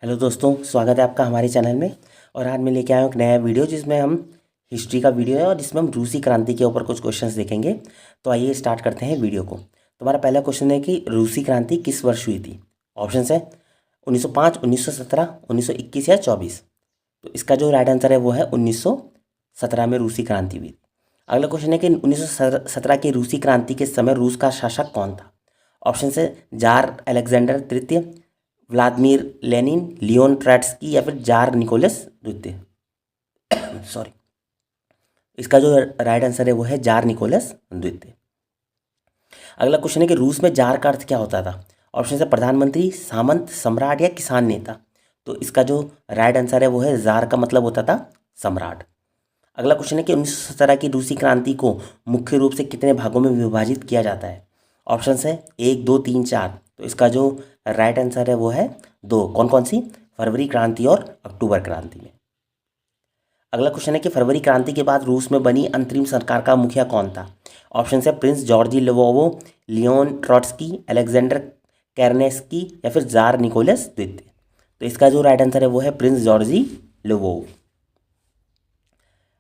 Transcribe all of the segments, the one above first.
Hello दोस्तों, स्वागत है आपका हमारे चैनल में। और आज मैं लेके आया हूँ एक नया वीडियो जिसमें हम हिस्ट्री का वीडियो है और जिसमें हम रूसी क्रांति के ऊपर कुछ क्वेश्चंस देखेंगे। तो आइए स्टार्ट करते हैं वीडियो को। तुम्हारा पहला क्वेश्चन है कि रूसी क्रांति किस वर्ष हुई थी। ऑप्शन है 1905, 1917, 1921 या 24। तो इसका जो राइट आंसर है वो है 1917 में रूसी क्रांति हुई थी। अगला क्वेश्चन है कि 1917 की रूसी क्रांति के समय रूस का शासक कौन था। ऑप्शन है जार अलेक्जेंडर तृतीय, व्लादिमीर लेनिन, लियोन ट्रोट्स्की या फिर जार निकोलस द्वितीय। सॉरी, इसका जो राइट आंसर है वो है जार निकोलस द्वितीय। अगला क्वेश्चन है कि रूस में जार का अर्थ क्या होता था। ऑप्शन है प्रधानमंत्री, सामंत, सम्राट या किसान नेता। तो इसका जो राइट आंसर है वो है जार का मतलब होता था सम्राट। अगला क्वेश्चन है कि 1917 की रूसी क्रांति को मुख्य रूप से कितने भागों में विभाजित किया जाता है। ऑप्शन है 1, 2, 3, 4। तो इसका जो राइट आंसर है वो है 2। कौन कौन सी? फरवरी क्रांति और अक्टूबर क्रांति में। अगला क्वेश्चन है कि फरवरी क्रांति के बाद रूस में बनी अंतरिम सरकार का मुखिया कौन था। ऑप्शन है प्रिंस जॉर्जी लेवोवो, लियोन ट्रोट्स्की, अलेक्जेंडर केरनेस्की या फिर जार निकोलस द्वितीय। तो इसका जो राइट आंसर है वो है प्रिंस जॉर्जी लेवोव।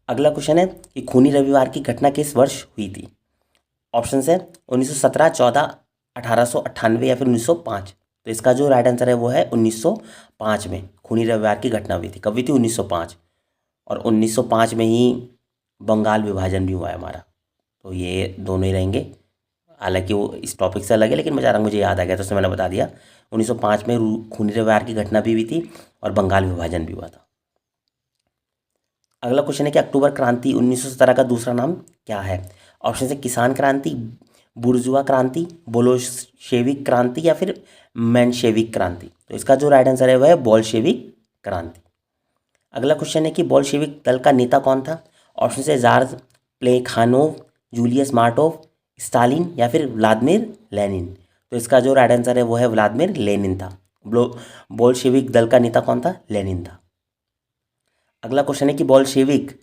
अगला क्वेश्चन है कि खूनी रविवार की घटना किस वर्ष हुई थी। ऑप्शन है 1917, 14, 1898 या फिर 1905। तो इसका जो राइट आंसर है वो है 1905 में खूनी रविवार की घटना हुई थी। कब हुई थी? 1905। और 1905 में ही बंगाल विभाजन भी हुआ है हमारा। तो ये दोनों ही रहेंगे। हालांकि वो इस टॉपिक से अलग है, लेकिन अचानक मुझे याद आ गया तो उसमें मैंने बता दिया। 1905 में खूनी रविवार की घटना भी हुई थी और बंगाल विभाजन भी हुआ था। अगला क्वेश्चन है कि अक्टूबर क्रांति 1917 का दूसरा नाम क्या है। ऑप्शन है किसान क्रांति, बुर्जुआ क्रांति, बोल्शेविक क्रांति या फिर मेंशेविक क्रांति। तो इसका जो राइट आंसर है वह है बोल्शेविक क्रांति। अगला क्वेश्चन है कि बोल्शेविक दल का नेता कौन था। ऑप्शन है जार्ज प्लेखानोव, जूलियस मार्टोव, स्टालिन या फिर व्लादिमीर लेनिन। तो इसका जो राइट आंसर है वो है व्लादिमीर लेनिन था। बोल्शेविक दल का नेता कौन था? लेनिन था। अगला क्वेश्चन है कि बोल्शेविक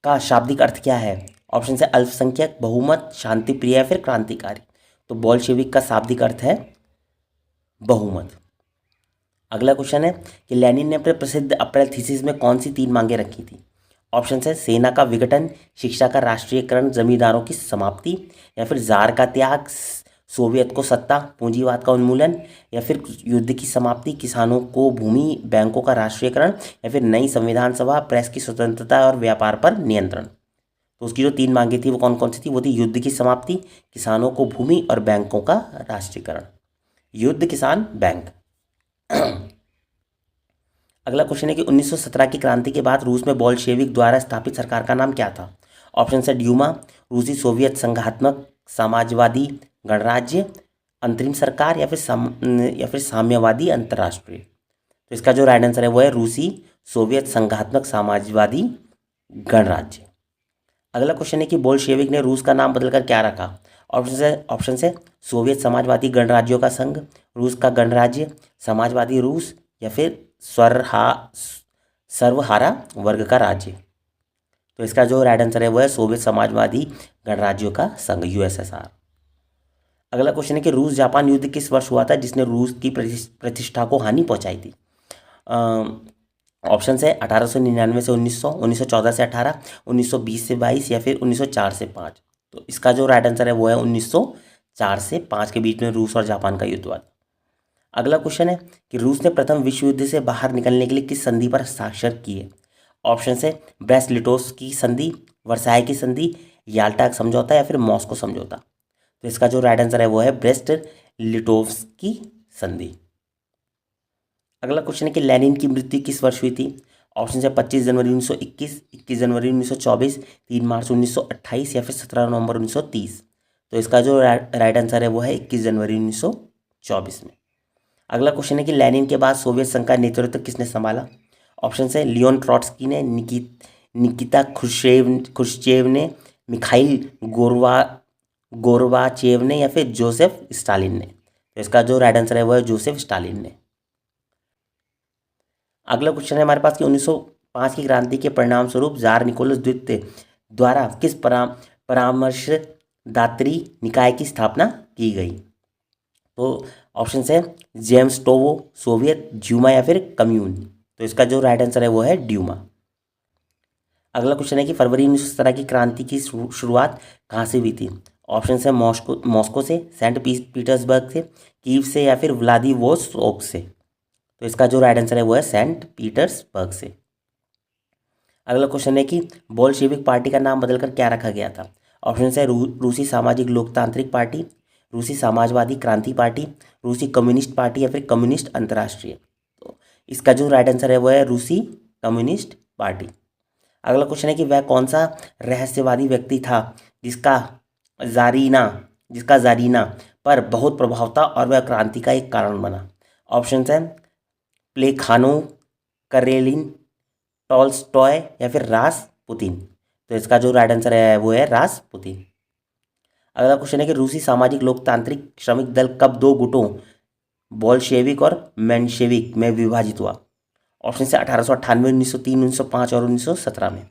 का शाब्दिक अर्थ क्या है। ऑप्शन है अल्पसंख्यक, बहुमत, शांति प्रिय या फिर क्रांतिकारी। तो बोल्शेविक का शाब्दिक अर्थ है बहुमत। अगला क्वेश्चन है कि लेनिन ने अपने प्रसिद्ध अप्रैल थीसिस में कौन सी 3 मांगे रखी थी। ऑप्शन है सेना का विघटन, शिक्षा का राष्ट्रीयकरण, जमींदारों की समाप्ति या फिर जार का त्याग, सोवियत को सत्ता, पूंजीवाद का उन्मूलन या फिर युद्ध की समाप्ति, किसानों को भूमि, बैंकों का राष्ट्रीयकरण या फिर नई संविधान सभा, प्रेस की स्वतंत्रता और व्यापार पर नियंत्रण। तो उसकी जो 3 मांगे थी वो कौन कौन सी थी? वो थी युद्ध की समाप्ति, किसानों को भूमि और बैंकों का राष्ट्रीयकरण। युद्ध, किसान, बैंक। अगला क्वेश्चन है कि 1917 की क्रांति के बाद रूस में बोल्शेविक द्वारा स्थापित सरकार का नाम क्या था। ऑप्शन है ड्यूमा, रूसी सोवियत संघात्मक समाजवादी गणराज्य, अंतरिम सरकार या फिर साम्यवादी अंतर्राष्ट्रीय। तो इसका जो राइट आंसर है वो है रूसी सोवियत संघात्मक समाजवादी गणराज्य। अगला क्वेश्चन है कि बोल्शेविक ने रूस का नाम बदलकर क्या रखा। ऑप्शन है सोवियत समाजवादी गणराज्यों का संघ, रूस का गणराज्य, समाजवादी रूस या फिर सर्वहारा वर्ग का राज्य। तो इसका जो राइट आंसर है वो है सोवियत समाजवादी गणराज्यों का संघ, यूएसएसआर। अगला क्वेश्चन है कि रूस जापान युद्ध किस वर्ष हुआ था जिसने रूस की प्रतिष्ठा को हानि पहुंचाई थी। ऑप्शन है 1899 से 1900, 1914 से 18, 1920 से 22 या फिर 1904 से 5। तो इसका जो राइट आंसर है वो है 1904 से 5 के बीच में रूस और जापान का युद्ध हुआ था। अगला क्वेश्चन है कि रूस ने प्रथम विश्व युद्ध से बाहर निकलने के लिए किस संधि पर हस्ताक्षर किए। ऑप्शन है ब्रेस्ट लिटोस की संधि, वर्साई की संधि, याल्टा समझौता या फिर मॉस्को समझौता। तो इसका जो राइट आंसर है वो है ब्रेस्ट लिटोव्स की संधि। अगला क्वेश्चन है कि लेनिन की मृत्यु किस वर्ष हुई थी। ऑप्शन है 25 जनवरी 1921, 21 जनवरी 1924, 3 मार्च 1928 या फिर 17 नवंबर 1930। तो इसका जो राइट आंसर है वो है 21 जनवरी 1924 में। अगला क्वेश्चन है कि लेनिन के बाद सोवियत संघ का नेतृत्व किसने संभाला। ऑप्शन है लियोन ट्रोट्स्की ने, निकिता खुश्चेव ने, मिखाइल गोरबाचेव ने या फिर जोसेफ स्टालिन ने। तो इसका जो राइट आंसर है वो है जोसेफ स्टालिन ने। अगला क्वेश्चन है हमारे पास कि 1905 की क्रांति के परिणाम स्वरूप जार निकोलस द्वितीय द्वारा किस परामर्शदात्री निकाय की स्थापना की गई। तो ऑप्शन है जेम्स टोवो, सोवियत, ड्यूमा या फिर कम्यून। तो इसका जो राइट आंसर है वो है ड्यूमा। अगला क्वेश्चन है कि फरवरी 1917 की क्रांति की शुरुआत कहाँ से हुई थी। ऑप्शन है मॉस्को से, सेंट पीटर्सबर्ग से, कीव से या फिर व्लादिवोस्टोक से। तो इसका जो राइट आंसर है वो है सेंट पीटर्सबर्ग से। अगला क्वेश्चन है कि बोल्शेविक पार्टी का नाम बदलकर क्या रखा गया था। ऑप्शन है रूसी सामाजिक लोकतांत्रिक पार्टी, रूसी समाजवादी क्रांति पार्टी, रूसी कम्युनिस्ट पार्टी या फिर कम्युनिस्ट अंतर्राष्ट्रीय। तो इसका जो राइट आंसर है वो है रूसी कम्युनिस्ट पार्टी। अगला क्वेश्चन है कि वह कौन सा रहस्यवादी व्यक्ति था जिसका जारीना जिसका जारीना पर बहुत प्रभाव था और वह क्रांति का एक कारण बना। ऑप्शन है प्लेखानोव, करेलिन, टॉल्स्टॉय या फिर रासपुतिन। तो इसका जो राइट आंसर है वो है रासपुतिन। अगला क्वेश्चन है कि रूसी सामाजिक लोकतांत्रिक श्रमिक दल कब दो गुटों बोल्शेविक और मेंशेविक में विभाजित हुआ। ऑप्शन से 1898, 1903, 1905 और 1917 में।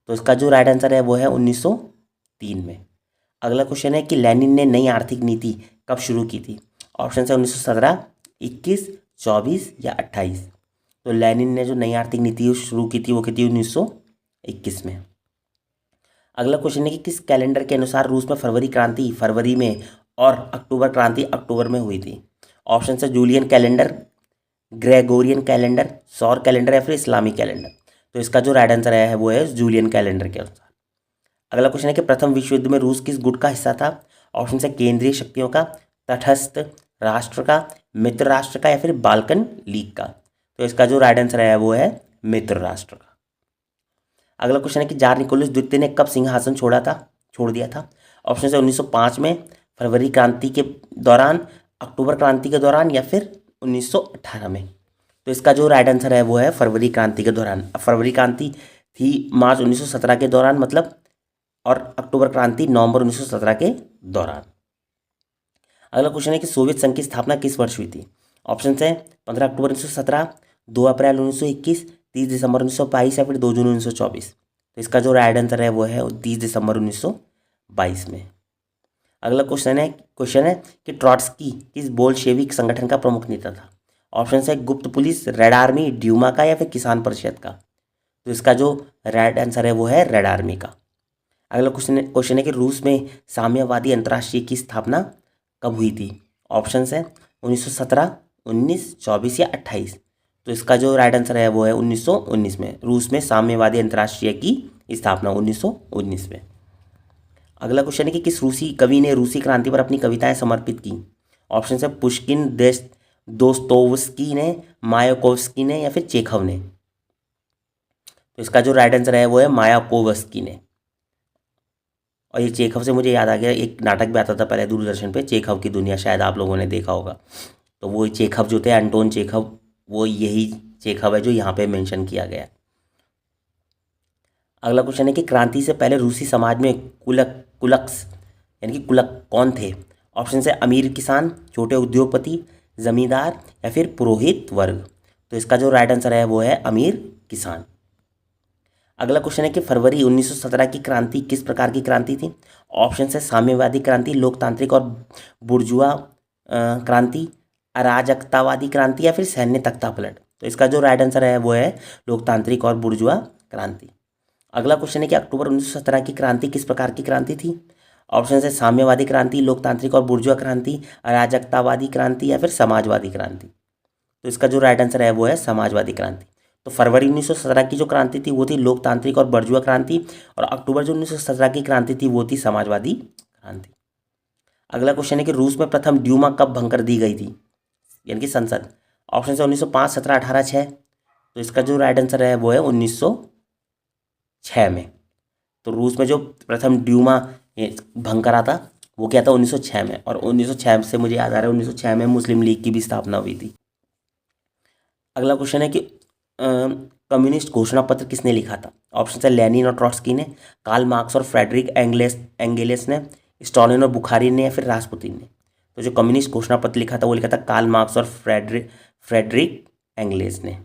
तो इसका जो राइट आंसर है वो है 1903 में। अगला क्वेश्चन है कि लेनिन ने नई आर्थिक नीति कब शुरू की थी। ऑप्शन है 1917, 21, 24 या 28। तो लेनिन ने जो नई आर्थिक नीति शुरू की थी वो की थी 1921 में। अगला क्वेश्चन है कि किस कैलेंडर के अनुसार रूस में फरवरी क्रांति फरवरी में और अक्टूबर क्रांति अक्टूबर में हुई थी। ऑप्शन है जूलियन कैलेंडर, ग्रेगोरियन कैलेंडर, सौर कैलेंडर या फिर इस्लामी कैलेंडर। तो इसका जो राइट आंसर है वो है जूलियन कैलेंडर के अनुसार। अगला क्वेश्चन है कि प्रथम विश्व युद्ध में रूस किस गुट का हिस्सा था। ऑप्शन है केंद्रीय शक्तियों का, तटस्थ राष्ट्र का, मित्र राष्ट्र का या फिर बाल्कन लीग का। तो इसका जो राइट आंसर है वो है मित्र राष्ट्र का। अगला क्वेश्चन है कि जार निकोलस द्वितीय ने कब सिंहासन छोड़ दिया था। ऑप्शन है 1905 में, फरवरी क्रांति के दौरान, अक्टूबर क्रांति के दौरान या फिर 1918 में। तो इसका जो राइट आंसर है वो है फरवरी क्रांति के दौरान। फरवरी क्रांति थी मार्च 1917 के दौरान मतलब, और अक्टूबर क्रांति नवंबर 1917 के दौरान। अगला क्वेश्चन है कि सोवियत संघ की स्थापना किस वर्ष हुई थी। ऑप्शन है 15 अक्टूबर 1917, 2 अप्रैल 1921, 30 दिसंबर 1922 या फिर 2 जून 1924। तो इसका जो राइट आंसर है वो है 30 दिसंबर 1922 में। अगला क्वेश्चन है कि ट्रॉट्स्की किस बोल्शेविक संगठन का प्रमुख नेता था। ऑप्शन है गुप्त पुलिस, रेड आर्मी, ड्यूमा का या फिर किसान परिषद का। तो इसका जो राइट आंसर है वो है रेड आर्मी का। अगला क्वेश्चन है कि रूस में साम्यवादी अंतर्राष्ट्रीय की स्थापना कब हुई थी। ऑप्शन है 1917, 19, 24 या 28। तो इसका जो राइट आंसर है वो है 1919 में। रूस में साम्यवादी अंतर्राष्ट्रीय की स्थापना 1919 में। अगला क्वेश्चन है कि किस रूसी कवि ने रूसी क्रांति पर अपनी कविताएं समर्पित की। ऑप्शन है पुश्किन, दोस्तोवस्की ने, मायाकोव्स्की ने या फिर चेखव ने। तो इसका जो राइट आंसर है वो है मायाकोव्स्की ने। और ये चेखव से मुझे याद आ गया, एक नाटक भी आता था पहले दूरदर्शन पे, चेखव की दुनिया, शायद आप लोगों ने देखा होगा। तो वो चेखव जो थे, एंटोन चेखव, वो यही चेखव है जो यहाँ पे मेंशन किया गया है। अगला क्वेश्चन है कि क्रांति से पहले रूसी समाज में कुलक्स यानी कि कुलक कौन थे। ऑप्शन है अमीर किसान, छोटे उद्योगपति, जमींदार या फिर पुरोहित वर्ग। तो इसका जो राइट आंसर है वो है अमीर किसान। अगला क्वेश्चन है कि फरवरी 1917 की क्रांति किस प्रकार की क्रांति थी। ऑप्शन है साम्यवादी क्रांति, लोकतांत्रिक और बुर्जुआ क्रांति, अराजकतावादी क्रांति या फिर सैन्य तख्तापलट। तो इसका जो राइट आंसर है वो है लोकतांत्रिक और बुर्जुआ क्रांति। अगला क्वेश्चन है कि अक्टूबर 1917 की क्रांति किस प्रकार की क्रांति थी। ऑप्शन है साम्यवादी क्रांति, लोकतांत्रिक और बुर्जुआ क्रांति, अराजकतावादी क्रांति या फिर समाजवादी क्रांति। तो इसका जो राइट आंसर है वो है समाजवादी क्रांति। तो फरवरी 1917 की जो क्रांति थी वो थी लोकतांत्रिक और बुर्जुआ क्रांति, और अक्टूबर जो 1917 की क्रांति थी वो थी समाजवादी क्रांति। अगला क्वेश्चन है कि रूस में प्रथम ड्यूमा कब भंग कर दी गई थी, यानी कि संसद। ऑप्शन है 1905, 17, 18, 6। तो इसका जो राइट आंसर है वो है 1906 में। तो रूस में जो प्रथम ड्यूमा भंग करा था वो क्या था 1906 में, और 1906 से मुझे याद आ रहा है 1906 में मुस्लिम लीग की भी स्थापना हुई थी। अगला क्वेश्चन है कि कम्युनिस्ट घोषणा पत्र किसने लिखा था। ऑप्शन है लेनिन और ट्रॉट्स्की ने, कार्ल मार्क्स और फ्रेडरिक एंगेलेस ने, स्टालिन और बुखारिन ने या फिर रासपुतिन ने। तो जो कम्युनिस्ट घोषणा पत्र लिखा था वो लिखा था कार्ल मार्क्स और फ्रेडरिक एंगेलेस ने।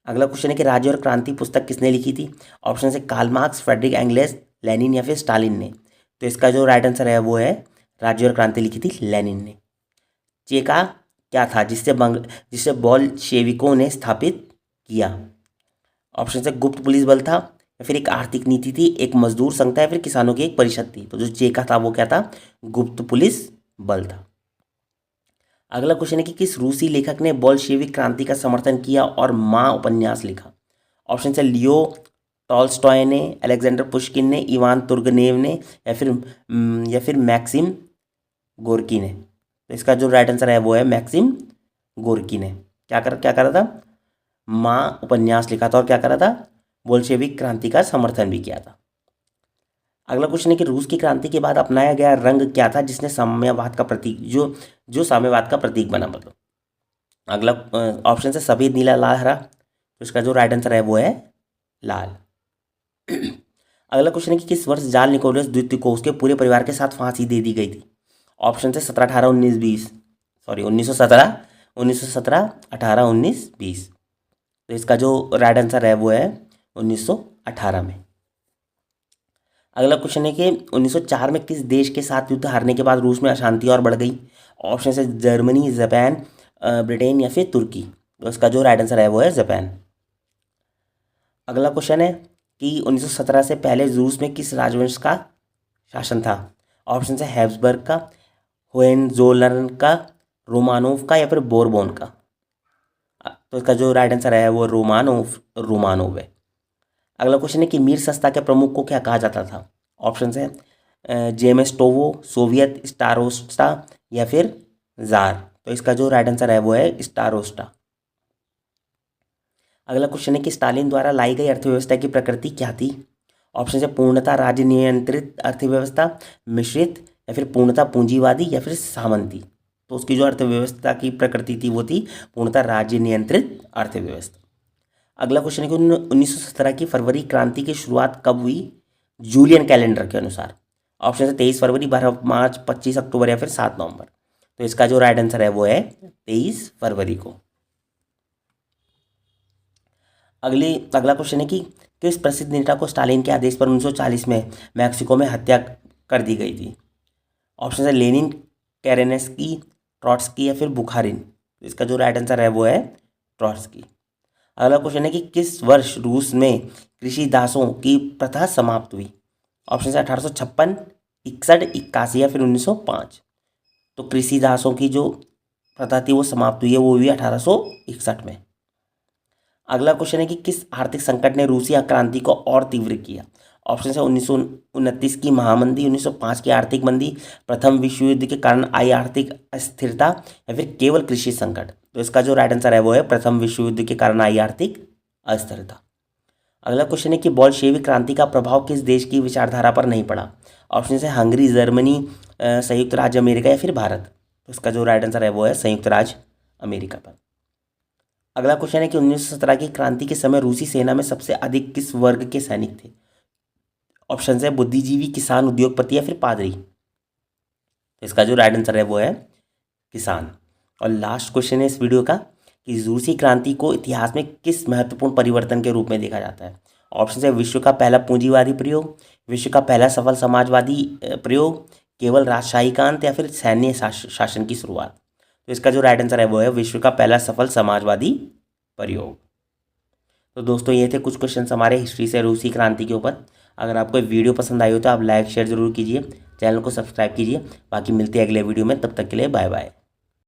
अगला क्वेश्चन है कि राज्य और क्रांति पुस्तक किसने लिखी थी। ऑप्शन है कार्ल मार्क्स, फ्रेडरिक एंगेलेस, लेनिन या फिर स्टालिन ने। तो इसका जो राइट आंसर है वो है राज्य और क्रांति लिखी थी लेनिन ने। चेका क्या था जिसे बोल्शेविकों ने स्थापित किया? ऑप्शन से गुप्त पुलिस बल था, या फिर एक आर्थिक नीति थी, एक मजदूर संघ था, या फिर किसानों की एक परिषद थी। तो जो चेका था वो क्या था? गुप्त पुलिस बल था। अगला क्वेश्चन है कि किस रूसी लेखक ने बोल्शेविक क्रांति का समर्थन किया और माँ उपन्यास लिखा? ऑप्शन है लियो टॉल्स्टॉय ने, अलेक्जेंडर पुश्किन ने, इवान तुर्गनेव ने, या फिर मैक्सिम गोर्की ने। तो इसका जो राइट आंसर है वो है मैक्सिम गोर्की ने। क्या करा था? माँ उपन्यास लिखा था और क्या करा था? बोल्शेविक क्रांति का समर्थन भी किया था। अगला क्वेश्चन है कि रूस की क्रांति के बाद अपनाया गया रंग क्या था जिसने साम्यवाद का प्रतीक जो साम्यवाद का प्रतीक बना? मतलब अगला ऑप्शन है सफेद, नीला, लाल, हरा। तो इसका जो राइट आंसर है वो है लाल। अगला क्वेश्चन है कि किस वर्ष जाल निकोलस द्वितीय को उसके पूरे परिवार के साथ फांसी दे दी गई थी? ऑप्शन है 17, 18, 19, 20। सॉरी 1917, 1917, 18, 19, 20। तो इसका जो राइट आंसर है वो है 1918 में। अगला क्वेश्चन है कि 1904 में किस देश के साथ युद्ध हारने के बाद रूस में अशांति और बढ़ गई? ऑप्शन है जर्मनी, जापान, ब्रिटेन या फिर तुर्की। तो इसका जो राइट आंसर है वो है जापान। अगला क्वेश्चन है कि 1917 से पहले रूस में किस राजवंश का शासन था? ऑप्शन है हैब्सबर्ग का, होहेंजोलर्न का, रोमानोव का या फिर बोरबोन का। तो इसका जो राइट आंसर है वो रोमानोव है। अगला क्वेश्चन है कि मीर सस्ता के प्रमुख को क्या कहा जाता था? ऑप्शन है जेमेस्टोवो, सोवियत, स्टारोस्टा या फिर जार। तो इसका जो राइट आंसर है वो है स्टारोस्टा। अगला क्वेश्चन है कि स्टालिन द्वारा लाई गई अर्थव्यवस्था की प्रकृति क्या थी? ऑप्शन है पूर्णतः राज्य नियंत्रित अर्थव्यवस्था, मिश्रित, या फिर पूर्णतः पूंजीवादी या फिर सामंती। तो उसकी जो अर्थव्यवस्था की प्रकृति थी वो थी पूर्णतः राज्य नियंत्रित अर्थव्यवस्था। अगला क्वेश्चन है कि 1917 की फरवरी क्रांति की शुरुआत कब हुई जूलियन कैलेंडर के अनुसार? ऑप्शन है 23 फरवरी, 12 मार्च, 25 अक्टूबर या फिर 7 नवंबर। तो इसका जो राइट आंसर है वो है 23 फरवरी को। अगला क्वेश्चन है कि किस प्रसिद्ध नेता को स्टालिन के आदेश पर 1940 में मैक्सिको में हत्या कर दी गई थी? ऑप्शन है लेनिन, केरेनेस्की, ट्रॉट्स्की या फिर बुखारिन। इसका जो राइट आंसर है वो है ट्रॉट्स्की। अगला क्वेश्चन है कि किस वर्ष रूस में कृषि दासों की प्रथा समाप्त हुई? ऑप्शन है 1856, 61, 81 या फिर 1905। तो कृषि दासों की जो प्रथा थी वो समाप्त हुई है, वो हुई 1861 में। अगला क्वेश्चन है कि किस आर्थिक संकट ने रूसी क्रांति को और तीव्र किया? ऑप्शन है 1929 की महामंदी, 1905 की आर्थिक मंदी, प्रथम विश्व युद्ध के कारण आई आर्थिक अस्थिरता या फिर केवल कृषि संकट। तो इसका जो राइट आंसर है वो है प्रथम विश्व युद्ध के कारण आई आर्थिक अस्थिरता। अगला क्वेश्चन है कि बोल्शेविक क्रांति का प्रभाव किस देश की विचारधारा पर नहीं पड़ा? ऑप्शन है हंगरी, जर्मनी, संयुक्त राज्य अमेरिका या फिर भारत। तो इसका जो राइट आंसर है वो है संयुक्त राज्य अमेरिका पर। अगला क्वेश्चन है कि 1917 की क्रांति के समय रूसी सेना में सबसे अधिक किस वर्ग के सैनिक थे? ऑप्शन है बुद्धिजीवी, किसान, उद्योगपति या फिर पादरी। तो इसका जो राइट आंसर है वो है किसान। और लास्ट क्वेश्चन है इस वीडियो का कि रूसी क्रांति को इतिहास में किस महत्वपूर्ण परिवर्तन के रूप में देखा जाता है? ऑप्शन है विश्व का पहला पूंजीवादी प्रयोग, विश्व का पहला सफल समाजवादी प्रयोग, केवल राजशाही का अंत या फिर सैन्य शासन की शुरुआत। तो इसका जो राइट आंसर है वो है विश्व का पहला सफल समाजवादी प्रयोग। तो दोस्तों ये थे कुछ क्वेश्चन हमारे हिस्ट्री से रूसी क्रांति के ऊपर। अगर आपको वीडियो पसंद आई हो तो आप लाइक शेयर जरूर कीजिए, चैनल को सब्सक्राइब कीजिए। बाकी मिलते हैं अगले वीडियो में, तब तक के लिए बाय बाय।